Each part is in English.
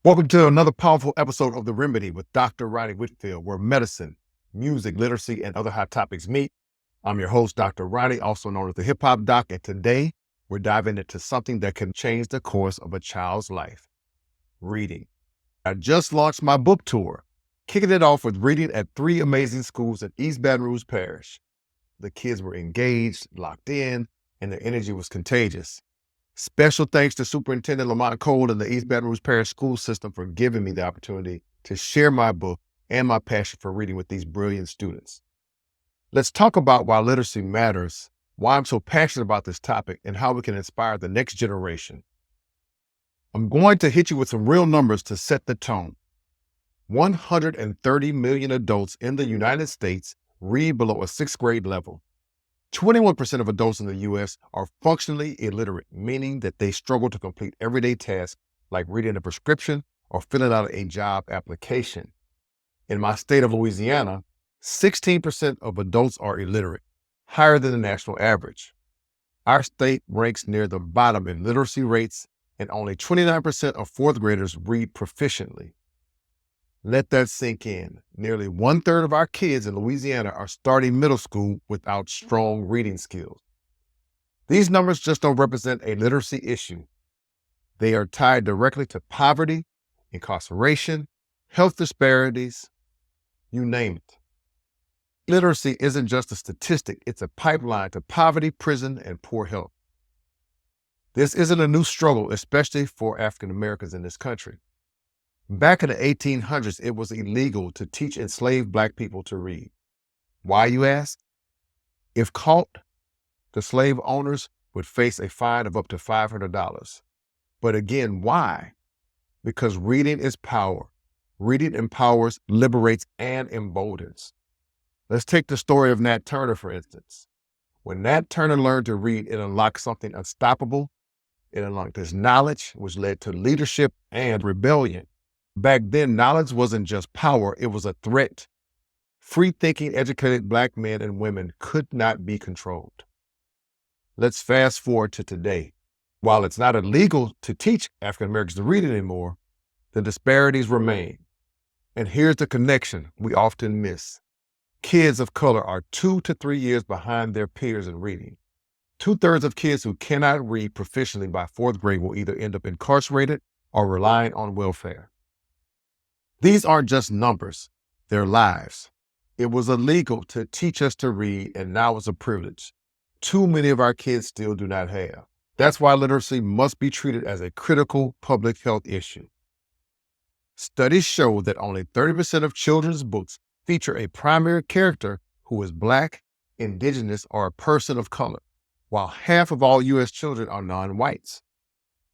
Welcome to another powerful episode of The Remedy with Dr. Rani Whitfield, where medicine, music, literacy, and other hot topics meet. I'm your host, Dr. Rani, also known as the Hip Hop Doc, and today we're diving into something that can change the course of a child's life: reading. I just launched my book tour, kicking it off with reading at 3 amazing schools in East Baton Rouge Parish. The kids were engaged, locked in, and their energy was contagious. Special thanks to Superintendent Lamont Cole and the East Baton Rouge Parish School System for giving me the opportunity to share my book and my passion for reading with these brilliant students. Let's talk about why literacy matters, why I'm so passionate about this topic, and how we can inspire the next generation. I'm going to hit you with some real numbers to set the tone. 130 million adults in the United States read below a 6th grade level. 21% of adults in the U.S. are functionally illiterate, meaning that they struggle to complete everyday tasks like reading a prescription or filling out a job application. In my state of Louisiana, 16% of adults are illiterate, higher than the national average. Our state ranks near the bottom in literacy rates, and only 29% of 4th graders read proficiently. Let that sink in. Nearly 1/3 of our kids in Louisiana are starting middle school without strong reading skills. These numbers just don't represent a literacy issue. They are tied directly to poverty, incarceration, health disparities, you name it. Literacy isn't just a statistic, it's a pipeline to poverty, prison, and poor health. This isn't a new struggle, especially for African Americans in this country. Back in the 1800s, it was illegal to teach enslaved Black people to read. Why, you ask? If caught, the slave owners would face a fine of up to $500. But again, why? Because reading is power. Reading empowers, liberates, and emboldens. Let's take the story of Nat Turner, for instance. When Nat Turner learned to read, it unlocked something unstoppable. It unlocked his knowledge, which led to leadership and rebellion. Back then, knowledge wasn't just power, it was a threat. Free-thinking, educated Black men and women could not be controlled. Let's fast forward to today. While it's not illegal to teach African Americans to read anymore, the disparities remain. And here's the connection we often miss. Kids of color are 2 to 3 years behind their peers in reading. 2/3 of kids who cannot read proficiently by 4th grade will either end up incarcerated or relying on welfare. These aren't just numbers, they're lives. It was illegal to teach us to read, and now it's a privilege too many of our kids still do not have. That's why literacy must be treated as a critical public health issue. Studies show that only 30% of children's books feature a primary character who is Black, Indigenous, or a person of color, while half of all U.S. children are non-whites.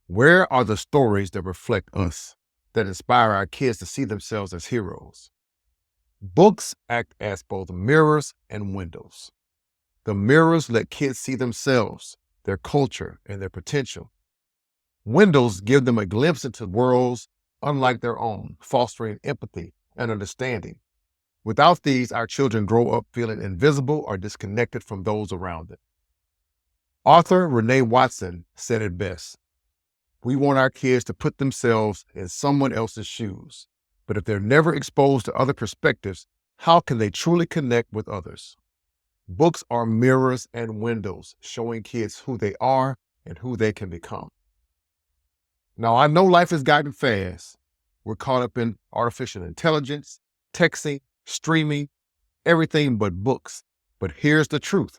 Where are the stories that reflect us, that inspire our kids to see themselves as heroes? Books act as both mirrors and windows. The mirrors let kids see themselves, their culture, and their potential. Windows give them a glimpse into worlds unlike their own, fostering empathy and understanding. Without these, our children grow up feeling invisible or disconnected from those around them. Author Renee Watson said it best: "We want our kids to put themselves in someone else's shoes, but if they're never exposed to other perspectives, how can they truly connect with others?" Books are mirrors and windows, showing kids who they are and who they can become. Now, I know life has gotten fast. We're caught up in artificial intelligence, texting, streaming, everything but books. But here's the truth.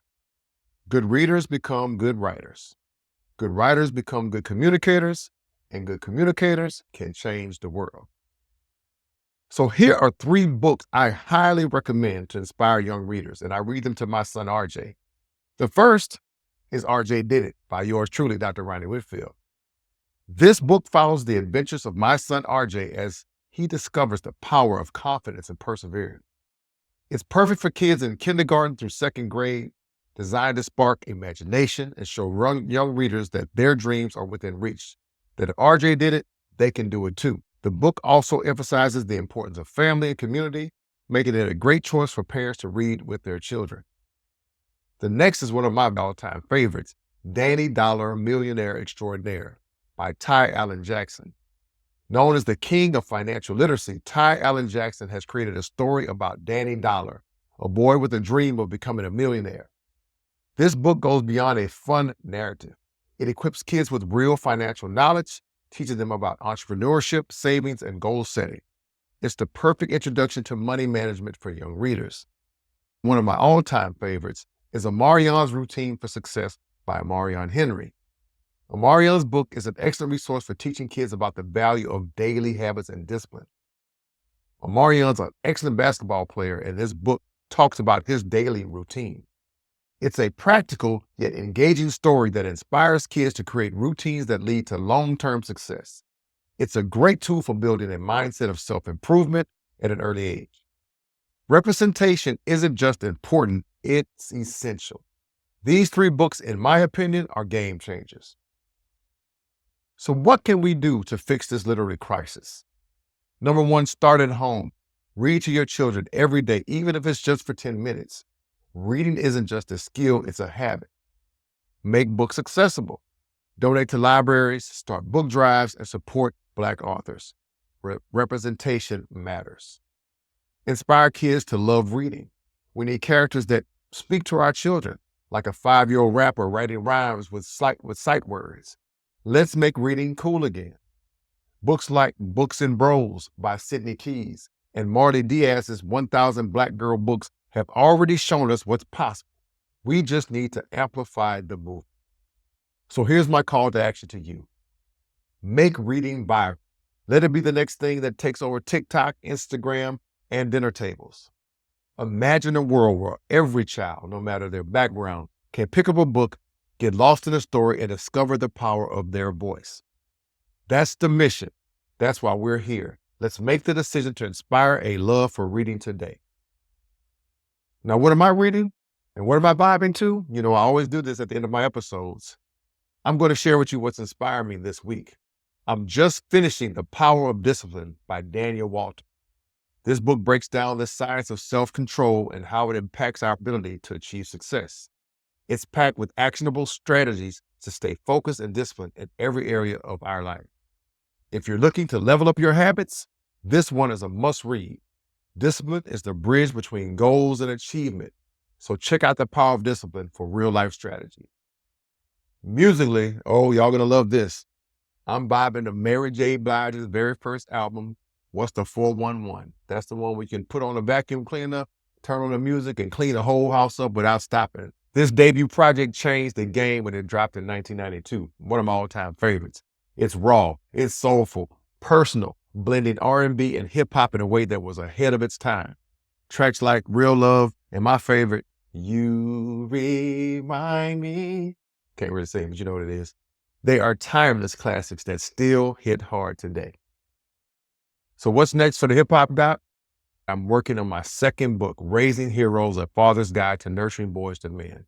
Good readers become good writers. Good writers become good communicators, and good communicators can change the world. So here are 3 books I highly recommend to inspire young readers, and I read them to my son, RJ. The first is RJ Did It by yours truly, Dr. Rani Whitfield. This book follows the adventures of my son, RJ, as he discovers the power of confidence and perseverance. It's perfect for kids in kindergarten through 2nd grade, designed to spark imagination and show young readers that their dreams are within reach, that if RJ did it, they can do it too. The book also emphasizes the importance of family and community, making it a great choice for parents to read with their children. The next is one of my all-time favorites, Danny Dollar, Millionaire Extraordinaire by Ty Allen Jackson. Known as the king of financial literacy, Ty Allen Jackson has created a story about Danny Dollar, a boy with a dream of becoming a millionaire. This book goes beyond a fun narrative. It equips kids with real financial knowledge, teaching them about entrepreneurship, savings, and goal setting. It's the perfect introduction to money management for young readers. One of my all-time favorites is Amarion's Routine for Success by Amarion Henry. Amarion's book is an excellent resource for teaching kids about the value of daily habits and discipline. Amarion's an excellent basketball player, and this book talks about his daily routine. It's a practical yet engaging story that inspires kids to create routines that lead to long-term success. It's a great tool for building a mindset of self-improvement at an early age. Representation isn't just important, it's essential. These 3 books, in my opinion, are game changers. So what can we do to fix this literary crisis? Number 1, start at home. Read to your children every day, even if it's just for 10 minutes. Reading isn't just a skill, it's a habit. Make books accessible. Donate to libraries, start book drives, and support Black authors. Representation matters. Inspire kids to love reading. We need characters that speak to our children, like a 5-year-old rapper writing rhymes with sight words. Let's make reading cool again. Books like Books and Bros by Sidney Keys and Marty Diaz's 1,000 Black Girl Books have already shown us what's possible. We just need to amplify the movement. So here's my call to action to you. Make reading viral. Let it be the next thing that takes over TikTok, Instagram, and dinner tables. Imagine a world where every child, no matter their background, can pick up a book, get lost in a story, and discover the power of their voice. That's the mission. That's why we're here. Let's make the decision to inspire a love for reading today. Now, what am I reading? And what am I vibing to? I always do this at the end of my episodes. I'm going to share with you what's inspired me this week. I'm just finishing The Power of Discipline by Daniel Walton. This book breaks down the science of self-control and how it impacts our ability to achieve success. It's packed with actionable strategies to stay focused and disciplined in every area of our life. If you're looking to level up your habits, this one is a must-read. Discipline is the bridge between goals and achievement. So check out The Power of Discipline for real-life strategy. Musically, y'all gonna love this. I'm vibing to Mary J. Blige's very first album, What's the 411? That's the one we can put on a vacuum cleaner, turn on the music, and clean the whole house up without stopping. This debut project changed the game when it dropped in 1992. One of my all-time favorites. It's raw, it's soulful, personal, blending R&B and hip-hop in a way that was ahead of its time. Tracks like Real Love and my favorite, You Remind Me. Can't really sing, but you know what it is. They are timeless classics that still hit hard today. So what's next for the Hip Hop Doc? I'm working on my second book, Raising Heroes, A Father's Guide to Nurturing Boys to Men.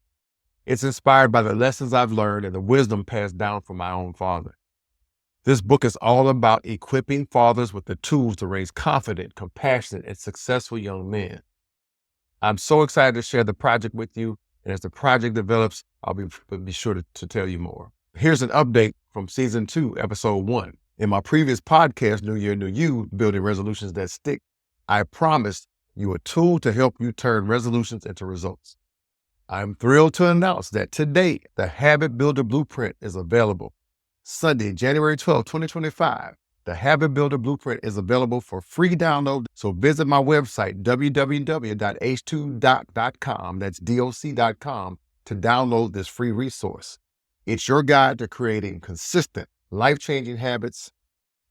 It's inspired by the lessons I've learned and the wisdom passed down from my own father. This book is all about equipping fathers with the tools to raise confident, compassionate, and successful young men. I'm so excited to share the project with you, and as the project develops, I'll be sure to tell you more. Here's an update from Season 2, Episode 1. In my previous podcast, New Year, New You, Building Resolutions That Stick, I promised you a tool to help you turn resolutions into results. I'm thrilled to announce that today, the Habit Builder Blueprint is available. Sunday, January 12, 2025, the Habit Builder Blueprint is available for free download. So visit my website, www.h2doc.com, that's doc.com, to download this free resource. It's your guide to creating consistent, life-changing habits.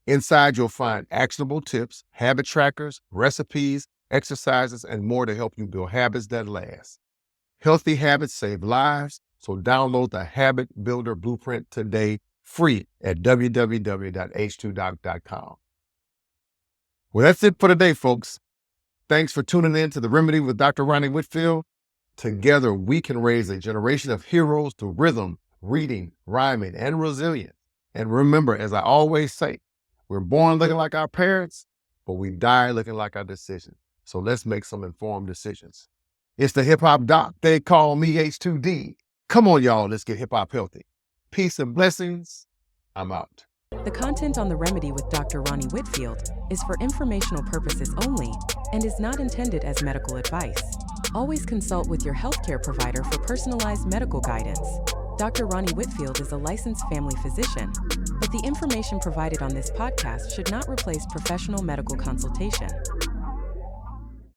Inside, you'll find actionable tips, habit trackers, recipes, exercises, and more to help you build habits that last. Healthy habits save lives, so download the Habit Builder Blueprint today, free at www.h2doc.com. Well, that's it for today, folks. Thanks for tuning in to The Remedy with Dr. Rani Whitfield. Together, we can raise a generation of heroes through rhythm, reading, rhyming, and resilience. And remember, as I always say, we're born looking like our parents, but we die looking like our decisions. So let's make some informed decisions. It's the Hip Hop Doc. They call me H2D. Come on, y'all. Let's get hip hop healthy. Peace and blessings. I'm out. The content on The Remedy with Dr. Rani Whitfield is for informational purposes only and is not intended as medical advice. Always consult with your healthcare provider for personalized medical guidance. Dr. Rani Whitfield is a licensed family physician, but the information provided on this podcast should not replace professional medical consultation.